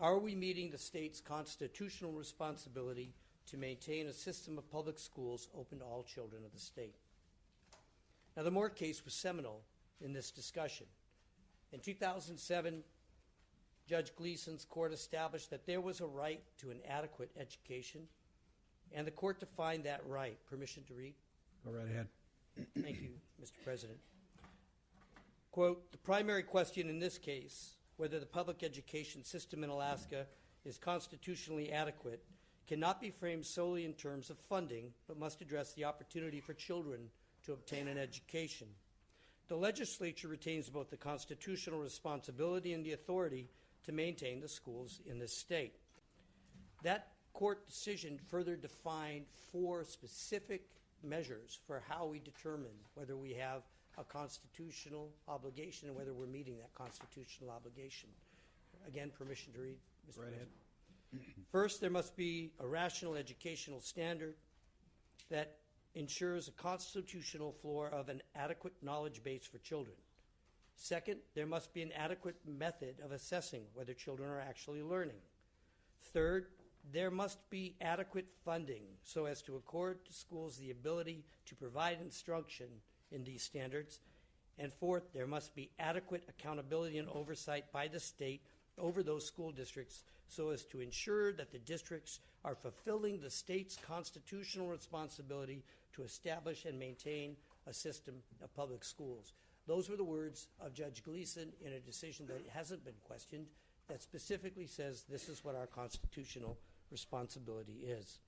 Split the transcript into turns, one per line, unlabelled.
Are we meeting the state's constitutional responsibility to maintain a system of public schools open to all children of the state? Now, the Moore case was seminal in this discussion. In 2007, Judge Gleason's court established that there was a right to an adequate education, and the court defined that right. Permission to read?
Go right ahead.
Thank you, Mr. President. Quote, the primary question in this case, whether the public education system in Alaska is constitutionally adequate, cannot be framed solely in terms of funding, but must address the opportunity for children to obtain an education. The legislature retains both the constitutional responsibility and the authority to maintain the schools in this state. That court decision further defined 4 specific measures for how we determine whether we have a constitutional obligation and whether we're meeting that constitutional obligation. Again, permission to read, Mr.
Right ahead.
First, there must be a rational educational standard that ensures a constitutional floor of an adequate knowledge base for children. Second, there must be an adequate method of assessing whether children are actually learning. Third, there must be adequate funding so as to accord to schools the ability to provide instruction in these standards. And fourth, there must be adequate accountability and oversight by the state over those school districts so as to ensure that the districts are fulfilling the state's constitutional responsibility to establish and maintain a system of public schools. Those were the words of Judge Gleason in a decision that hasn't been questioned, that specifically says this is what our constitutional responsibility is.